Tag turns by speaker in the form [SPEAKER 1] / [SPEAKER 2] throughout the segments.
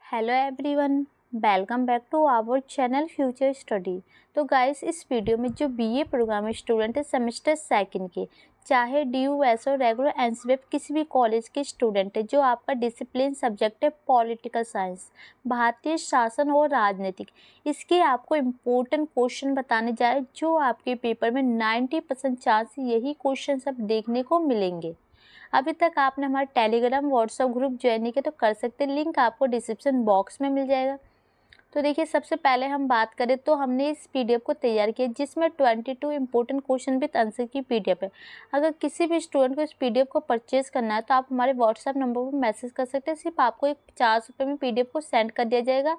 [SPEAKER 1] Hello everyone, welcome back to our channel future study. तो guys, इस video में जो बीए प्रोग्रामिंग स्टूडेंट है सेमेस्टर सेकंड के, चाहे DU और रेगुलर एनसीवेप किसी भी कॉलेज के स्टूडेंट है, जो आपका डिसिप्लिन सब्जेक्ट है पॉलिटिकल साइंस, भारतीय शासन और राजनीतिक, इसके आपको इम्पोर्टेंट क्वेश्चन बताने जाए जो आपके पेपर में 90% चांस यही क्वेश्चन सब देखने को मिलेंगे। अभी तक आपने हमारा टेलीग्राम व्हाट्सएप ग्रुप ज्वाइन नहीं किया तो कर सकते, लिंक आपको डिस्क्रिप्शन बॉक्स में मिल जाएगा। तो देखिए, सबसे पहले हम बात करें तो हमने इस PDF को तैयार किया जिसमें 22 इंपॉर्टेंट क्वेश्चन विद आंसर की PDF है। अगर किसी भी स्टूडेंट को इस PDF को परचेज करना है तो आप हमारे व्हाट्सएप नंबर पर मैसेज कर सकते हैं। सिर्फ आपको एक 400 रुपये में PDF को सेंड कर दिया जाएगा,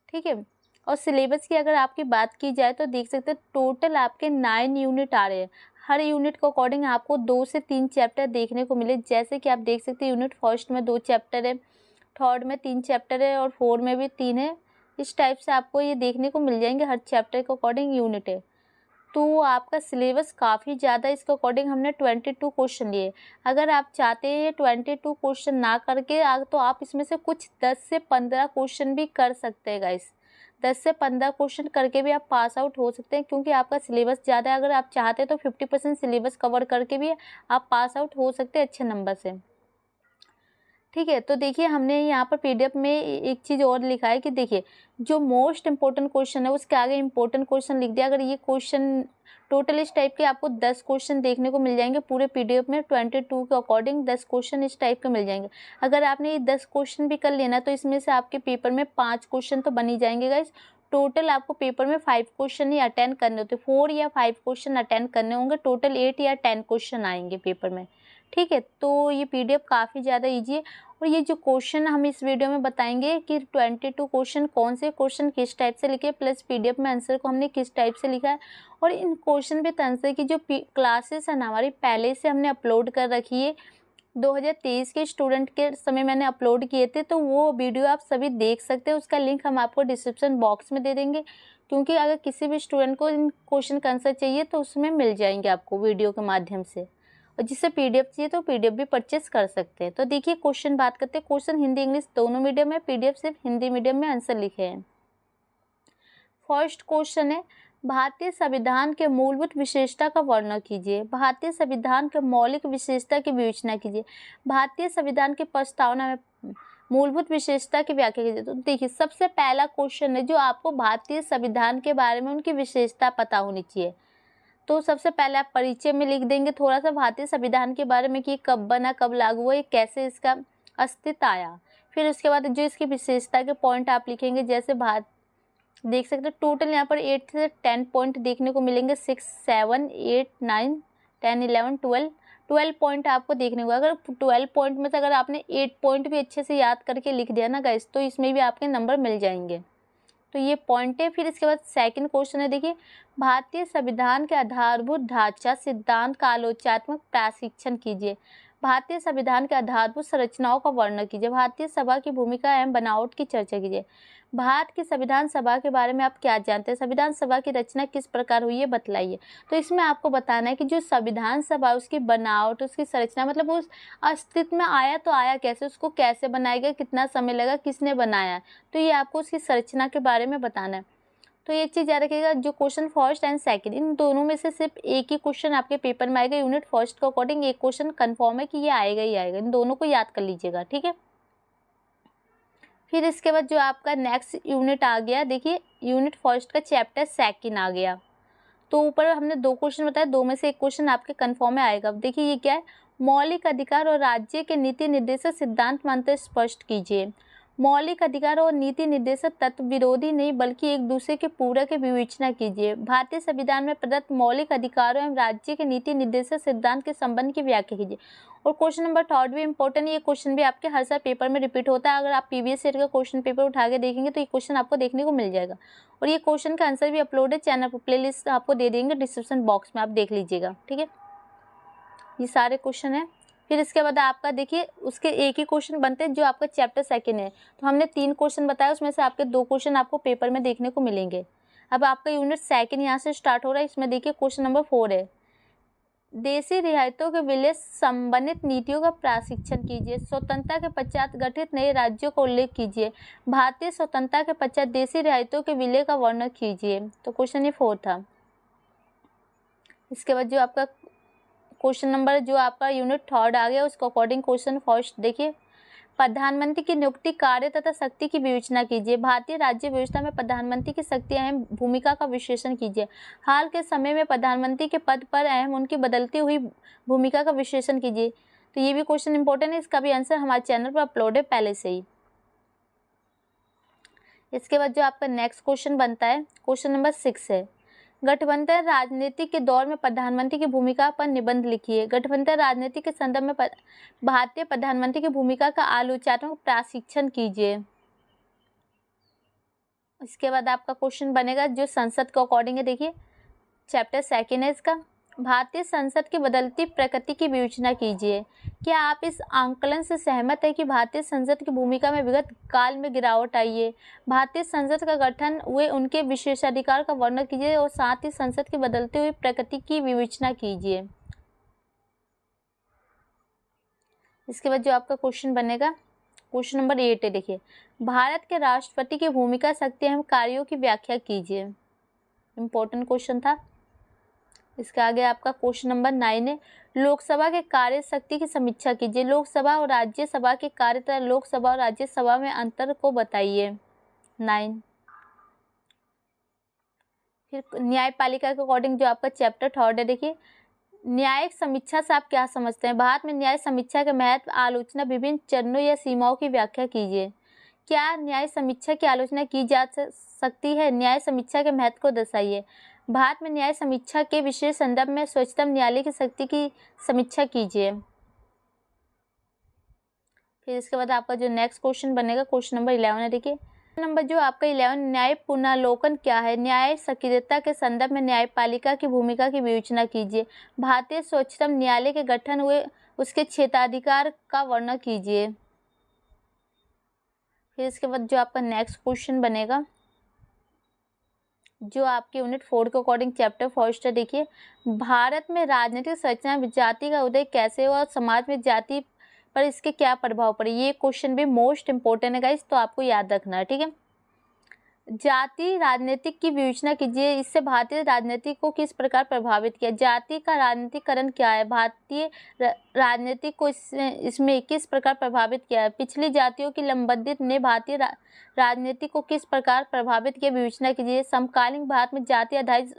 [SPEAKER 1] ठीक है। और सिलेबस की अगर आपकी बात की जाए तो देख सकते हैं टोटल आपके 9 यूनिट आ रहे हैं। हर यूनिट के अकॉर्डिंग आपको 2 से 3 चैप्टर देखने को मिले, जैसे कि आप देख सकते हैं यूनिट फर्स्ट में 2 चैप्टर है, थर्ड में 3 चैप्टर है और फोर्थ में भी 3 है। इस टाइप से आपको ये देखने को मिल जाएंगे, हर चैप्टर के अकॉर्डिंग यूनिट है। तो आपका सिलेबस काफ़ी ज़्यादा, इसके अकॉर्डिंग हमने 22 क्वेश्चन लिए। अगर आप चाहते हैं ये 22 क्वेश्चन ना करके तो आप इसमें से कुछ 10 से 15 क्वेश्चन भी कर सकते हैं गाइस। 10 से 15 क्वेश्चन करके भी आप पास आउट हो सकते हैं, क्योंकि आपका सिलेबस ज़्यादा है। अगर आप चाहते हैं तो 50% सिलेबस कवर करके भी आप पास आउट हो सकते हैं अच्छे नंबर से, ठीक है। तो देखिए, हमने यहाँ पर PDF में एक चीज़ और लिखा है कि देखिए, जो मोस्ट इंपॉर्टेंट क्वेश्चन है उसके आगे इंपॉर्टेंट क्वेश्चन लिख दिया। अगर ये क्वेश्चन टोटल इस टाइप के आपको 10 क्वेश्चन देखने को मिल जाएंगे पूरे PDF में, 22 के अकॉर्डिंग 10 क्वेश्चन इस टाइप के मिल जाएंगे। अगर आपने ये 10 क्वेश्चन भी कर लेना तो इसमें से आपके पेपर में 5 क्वेश्चन तो बन ही जाएंगे गाइस। टोटल आपको पेपर में 5 क्वेश्चन ही अटेंड करने होते, 4 या 5 क्वेश्चन अटेंड करने होंगे। टोटल 8 या 10 क्वेश्चन आएंगे पेपर में, ठीक है। तो ये PDF काफ़ी ज़्यादा ईजी है। और ये जो क्वेश्चन हम इस वीडियो में बताएंगे कि 22 क्वेश्चन कौन से क्वेश्चन किस टाइप से लिखे, प्लस PDF में आंसर को हमने किस टाइप से लिखा है। और इन क्वेश्चन विद आंसर की जो क्लासेस है ना हमारी, पहले से हमने अपलोड कर रखी है। 2023 के स्टूडेंट के समय मैंने अपलोड किए थे, तो वो वीडियो आप सभी देख सकते हैं। उसका लिंक हम आपको डिस्क्रिप्शन बॉक्स में दे देंगे, क्योंकि अगर किसी भी स्टूडेंट को इन क्वेश्चन का आंसर चाहिए तो उसमें मिल जाएंगे आपको वीडियो के माध्यम से। और जिससे PDF चाहिए तो PDF भी परचेस कर सकते हैं। तो देखिए, क्वेश्चन बात करते हैं। क्वेश्चन हिंदी इंग्लिश दोनों मीडियम में, PDF सिर्फ हिंदी मीडियम में आंसर लिखे हैं। फर्स्ट क्वेश्चन है, भारतीय संविधान के मूलभूत विशेषता का वर्णन कीजिए। भारतीय संविधान के मौलिक विशेषता की विवेचना कीजिए। भारतीय संविधान की प्रस्तावना में मूलभूत विशेषता की व्याख्या कीजिए। तो देखिए, सबसे पहला क्वेश्चन है जो आपको भारतीय संविधान के बारे में उनकी विशेषता पता होनी चाहिए। तो सबसे पहले आप परिचय में लिख देंगे थोड़ा सा भारतीय संविधान के बारे में कि कब बना, कब लागू हुआ, कैसे इसका अस्तित्व आया। फिर उसके बाद जो इसकी विशेषता के पॉइंट आप लिखेंगे, जैसे भारत देख सकते हैं टोटल यहाँ पर 8 से 10 पॉइंट देखने को मिलेंगे। 6, 7, 8, 9, 10, 11, 12 पॉइंट आपको देखने को। अगर 12 पॉइंट में से अगर आपने 8 पॉइंट भी अच्छे से याद करके लिख दिया ना गाइस, तो इसमें भी आपके नंबर मिल जाएंगे। तो ये पॉइंट है। फिर इसके बाद सेकंड क्वेश्चन है, देखिए, भारतीय संविधान के आधारभूत ढांचा सिद्धांत का आलोचनात्मक प्रशिक्षण कीजिए। भारतीय संविधान के आधारभूत संरचनाओं का वर्णन कीजिए। भारतीय सभा की भूमिका एवं बनावट की चर्चा कीजिए। भारत की संविधान सभा के बारे में आप क्या जानते हैं, संविधान सभा की रचना किस प्रकार हुई है बताइए। तो इसमें आपको बताना है कि जो संविधान सभा उसकी बनावट, उसकी संरचना, मतलब उस अस्तित्व में आया तो आया कैसे, उसको कैसे बनाया गया, कितना समय लगा, किसने बनाया, तो ये आपको उसकी संरचना के बारे में बताना है। तो एक चीज़ याद रखिएगा, जो question first and second in दोनों में से सिर्फ एक ही क्वेश्चन आपके पेपर में आएगा। यूनिट फर्स्ट के अकॉर्डिंग एक क्वेश्चन कंफर्म है कि ये आएगा ही आएगा। इन दोनों को याद कर लीजिएगा, ठीक है। फिर इसके बाद जो आपका नेक्स्ट यूनिट आ गया, देखिए यूनिट फर्स्ट का चैप्टर सेकंड आ गया। तो ऊपर हमने 2 क्वेश्चन बताया, 2 में से एक क्वेश्चन आपके कंफर्म में आएगा। अब देखिए ये क्या है, मौलिक अधिकार और राज्य के नीति निर्देशक सिद्धांत मानते स्पष्ट कीजिए। मौलिक अधिकार और नीति निर्देशक तत्व विरोधी नहीं बल्कि एक दूसरे के पूरक की विवेचना कीजिए। भारतीय संविधान में प्रदत्त मौलिक अधिकारों एवं राज्य के नीति निर्देशक सिद्धांत के संबंध की व्याख्या कीजिए। और क्वेश्चन नंबर थर्ड भी इंपॉर्टेंट, ये क्वेश्चन भी आपके हर साल पेपर में रिपीट होता है। अगर आप प्रीवियस ईयर का क्वेश्चन पेपर उठा के देखेंगे तो ये क्वेश्चन आपको देखने को मिल जाएगा। और ये क्वेश्चन का आंसर भी अपलोड है चैनल पर, प्लेलिस्ट आपको दे देंगे डिस्क्रिप्शन बॉक्स में, आप देख लीजिएगा, ठीक है। ये सारे क्वेश्चन है। फिर इसके बाद आपका देखिए, उसके एक ही क्वेश्चन बनते हैं जो आपका चैप्टर सेकंड है। तो हमने 3 क्वेश्चन बताया, उसमें से आपके 2 क्वेश्चन आपको पेपर में देखने को मिलेंगे। अब आपका यूनिट सेकंड यहाँ से स्टार्ट हो रहा है। इसमें देखिए क्वेश्चन नंबर 4 है, देशी रियायतों के विलय संबंधित नीतियों का प्रशिक्षण कीजिए। स्वतंत्रता के पश्चात गठित नए राज्यों का उल्लेख कीजिए। भारतीय स्वतंत्रता के पश्चात देशी रियायतों के विलय का वर्णन कीजिए। तो क्वेश्चन ये 4 था। इसके बाद जो आपका क्वेश्चन नंबर जो आपका यूनिट 3 आ गया उसको अकॉर्डिंग क्वेश्चन फर्स्ट देखिए। प्रधानमंत्री की नियुक्ति, कार्य तथा शक्ति की विवेचना कीजिए। भारतीय राज्य व्यवस्था में प्रधानमंत्री की शक्ति अहम भूमिका का विश्लेषण कीजिए। हाल के समय में प्रधानमंत्री के पद पर अहम उनकी बदलती हुई भूमिका का विश्लेषण कीजिए। तो ये भी क्वेश्चन इंपॉर्टेंट है, इसका भी आंसर हमारे चैनल पर अपलोड है पहले से ही। इसके बाद जो आपका नेक्स्ट क्वेश्चन बनता है क्वेश्चन नंबर 6 है, गठबंधन राजनीति के दौर में प्रधानमंत्री की भूमिका पर निबंध लिखिए। गठबंधन राजनीति के संदर्भ में भारतीय प्रधानमंत्री की भूमिका का आलोचनात्मक प्रशिक्षण कीजिए। इसके बाद आपका क्वेश्चन बनेगा जो संसद के अकॉर्डिंग है, देखिए चैप्टर 2 है इसका। भारतीय संसद की बदलती प्रकृति की विवेचना कीजिए। क्या आप इस आंकलन से सहमत है कि भारतीय संसद की भूमिका में विगत काल में गिरावट आई है? भारतीय संसद का गठन हुए उनके विशेषाधिकार का वर्णन कीजिए और साथ ही संसद की बदलती हुई प्रकृति की विवेचना कीजिए। इसके बाद जो आपका क्वेश्चन बनेगा क्वेश्चन नंबर 8 है, देखिए भारत के राष्ट्रपति की भूमिका, शक्ति एवं कार्यों की व्याख्या कीजिए। इम्पोर्टेंट क्वेश्चन था। इसके आगे आपका क्वेश्चन नंबर 9 है, लोकसभा के कार्य शक्ति की समीक्षा कीजिए। लोकसभा और राज्यसभा के कार्य तथा लोकसभा और राज्यसभा में अंतर को बताइए। 9। फिर न्यायपालिका के अकॉर्डिंग जो आपका चैप्टर 3 है, देखिए न्यायिक समीक्षा से आप क्या समझते हैं? भारत में न्याय समीक्षा के महत्व, आलोचना, विभिन्न चरणों या सीमाओं की व्याख्या कीजिए। क्या न्याय समीक्षा की आलोचना की जा सकती है? न्याय समीक्षा के महत्व को दर्शाइए। भारत में न्याय समीक्षा के विशेष संदर्भ में सर्वोच्चतम न्यायालय की शक्ति की समीक्षा कीजिए। फिर इसके बाद आपका जो नेक्स्ट क्वेश्चन बनेगा क्वेश्चन नंबर 11 है, देखिए नंबर जो आपका 11, न्याय पुनर्लोकन क्या है? न्याय सक्रियता के संदर्भ में न्यायपालिका की भूमिका की विवेचना कीजिए। भारतीय सर्वोच्चतम न्यायालय के गठन हुए उसके क्षेत्राधिकार का वर्णन कीजिए। फिर इसके बाद जो आपका नेक्स्ट क्वेश्चन बनेगा जो आपके यूनिट 4 के अकॉर्डिंग चैप्टर 1 है, देखिए भारत में राजनीतिक संरचना में जाति का उदय कैसे हुआ और समाज में जाति पर इसके क्या प्रभाव पड़े। ये क्वेश्चन भी मोस्ट इंपॉर्टेंट है गाइस, तो आपको याद रखना है, ठीक है। जाति राजनीतिक की विवेचना कीजिए, इससे भारतीय राजनीति को किस प्रकार प्रभावित किया। जाति का राजनीतिकरण क्या है? भारतीय राजनीति को इसमें किस प्रकार प्रभावित किया है। पिछली जातियों की लंबदित ने भारतीय राजनीति को किस प्रकार प्रभावित किया, विवेचना कीजिए। समकालीन भारत में जाति आधारित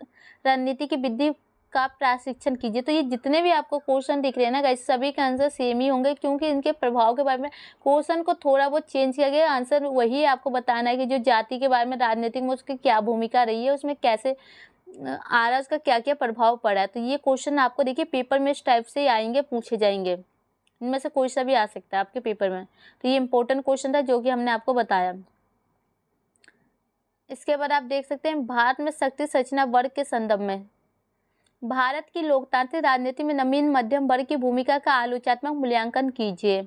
[SPEAKER 1] राजनीति की वृद्धि का प्रशिक्षण कीजिए। तो ये जितने भी आपको क्वेश्चन दिख रहे हैं ना गाइस, सभी के आंसर सेम ही होंगे, क्योंकि इनके प्रभाव के बारे में क्वेश्चन को थोड़ा बहुत चेंज किया गया। आंसर वही आपको बताना है कि जो जाति के बारे में राजनीतिक में उसकी क्या भूमिका रही है, उसमें कैसे आ रहा है, उसका क्या क्या प्रभाव पड़ा है। तो ये क्वेश्चन आपको देखिए पेपर में इस टाइप से आएंगे, पूछे जाएंगे। इनमें से कोई सा भी आ सकता है आपके पेपर में। तो ये इंपॉर्टेंट क्वेश्चन था जो कि हमने आपको बताया। इसके बाद आप देख सकते हैं भारत में शक्ति संरचना वर्ग के संदर्भ में भारत की लोकतांत्रिक राजनीति में नवीन मध्यम वर्ग की भूमिका का आलोचनात्मक मूल्यांकन कीजिए।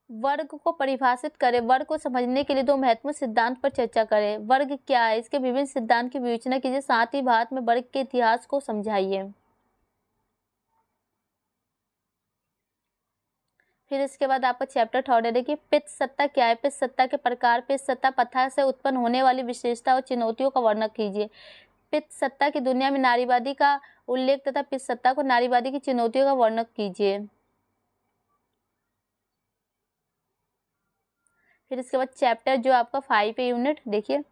[SPEAKER 1] वर्ग को परिभाषित करें। वर्ग को समझने के लिए 2 महत्वपूर्ण सिद्धांत पर चर्चा करें। वर्ग क्या है, इसके विभिन्न सिद्धांत की विवेचना कीजिए। साथ ही भारत में वर्ग के इतिहास को समझाइए। फिर इसके बाद आपका चैप्टर 3 है, देखिए पितृ सत्ता क्या है। पितृ सत्ता के प्रकार, पितृ सत्ता प्रथा से उत्पन्न होने वाली विशेषता और चुनौतियों का वर्णन कीजिए। पितृ सत्ता की दुनिया में नारीवादी का उल्लेख तथा पितृ सत्ता को नारीवादी की चुनौतियों का वर्णन कीजिए। फिर इसके बाद चैप्टर जो आपका 5 है यूनिट, देखिए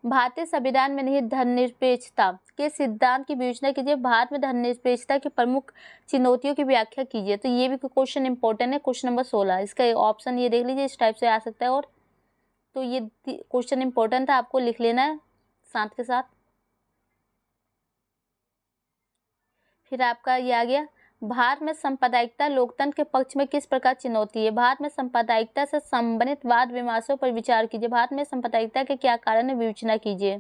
[SPEAKER 1] भारतीय संविधान में निहित धर्मनिरपेक्षता के सिद्धांत की विवेचना कीजिए। भारत में धर्मनिरपेक्षता की प्रमुख चुनौतियों की व्याख्या कीजिए। तो ये भी क्वेश्चन इंपॉर्टेंट है, क्वेश्चन नंबर 16। इसका ऑप्शन ये देख लीजिए, इस टाइप से आ सकता है। और तो ये क्वेश्चन इंपॉर्टेंट था, आपको लिख लेना है साथ के साथ। फिर आपका ये आ गया, भारत में सांप्रदायिकता लोकतंत्र के पक्ष में किस प्रकार चुनौती है। भारत में सांप्रदायिकता से संबंधित वाद विमर्शों पर विचार कीजिए। भारत में सांप्रदायिकता के क्या कारण है, विवेचना कीजिए।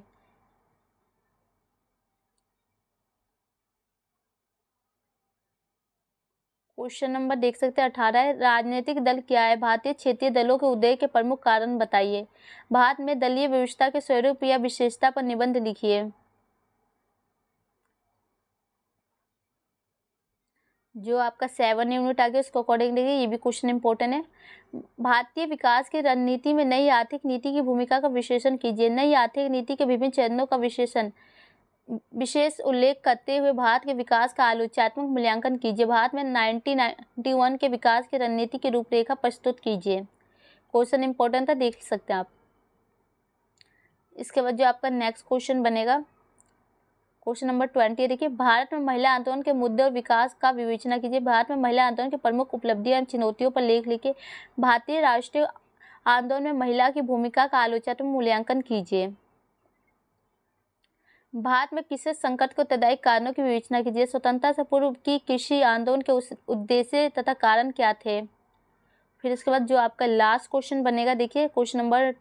[SPEAKER 1] क्वेश्चन नंबर देख सकते हैं 18 है, राजनीतिक दल क्या है। भारतीय क्षेत्रीय दलों के उदय के प्रमुख कारण बताइए। भारत में दलीय व्यवस्था के स्वरूप या विशेषता पर निबंध लिखिए। जो आपका 7 यूनिट आ गया उसको अकॉर्डिंग देखिए, ये भी क्वेश्चन इंपॉर्टेंट है। भारतीय विकास की रणनीति में नई आर्थिक नीति की भूमिका का विश्लेषण कीजिए। नई आर्थिक नीति के विभिन्न चरणों का विशेष उल्लेख करते हुए भारत के विकास का आलोचनात्मक मूल्यांकन कीजिए। भारत में 1991 के विकास की रणनीति की रूपरेखा प्रस्तुत कीजिए। क्वेश्चन इंपॉर्टेंट था, देख सकते हैं आप। इसके बाद जो आपका नेक्स्ट क्वेश्चन बनेगा, क्वेश्चन नंबर 20 देखिए, भारत में महिला आंदोलन के मुद्दे और विकास का विवेचना कीजिए। भारत में महिला आंदोलन की प्रमुख उपलब्धियां एवं चुनौतियों पर लेख लिखिए। भारतीय राष्ट्रीय आंदोलन में महिला की भूमिका का आलोचनात्मक मूल्यांकन कीजिए। भारत में किसी संकट के उत्तरदायी कारणों की विवेचना कीजिए। स्वतंत्रता से पूर्व की कृषि आंदोलन के उद्देश्य तथा कारण क्या थे। फिर इसके बाद जो आपका लास्ट क्वेश्चन बनेगा, देखिए क्वेश्चन नंबर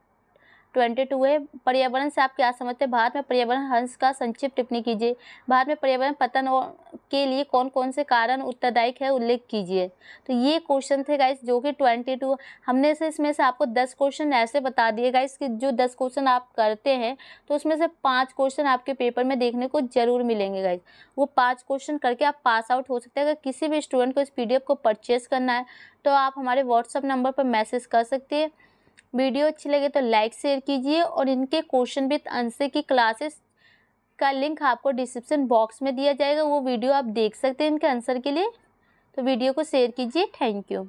[SPEAKER 1] 22 है, पर्यावरण से आप क्या समझते हैं। भारत में पर्यावरण हंस का संक्षिप्त टिप्पणी कीजिए। भारत में पर्यावरण पतन के लिए कौन कौन से कारण उत्तरदायी है, उल्लेख कीजिए। तो ये क्वेश्चन थे गाइस जो कि 22 हमने से इसमें से आपको 10 क्वेश्चन ऐसे बता दिए गाइस कि जो 10 क्वेश्चन आप करते हैं तो उसमें से 5 क्वेश्चन आपके पेपर में देखने को जरूर मिलेंगे गाइस। वो 5 क्वेश्चन करके आप पास आउट हो सकते हैं। अगर किसी भी स्टूडेंट को इस PDF को परचेज करना है तो आप हमारे व्हाट्सअप नंबर पर मैसेज कर सकते हैं। वीडियो अच्छी लगे तो लाइक शेयर कीजिए और इनके क्वेश्चन विद आंसर की क्लासेस का लिंक आपको डिस्क्रिप्शन बॉक्स में दिया जाएगा, वो वीडियो आप देख सकते हैं इनके आंसर के लिए। तो वीडियो को शेयर कीजिए। Thank you.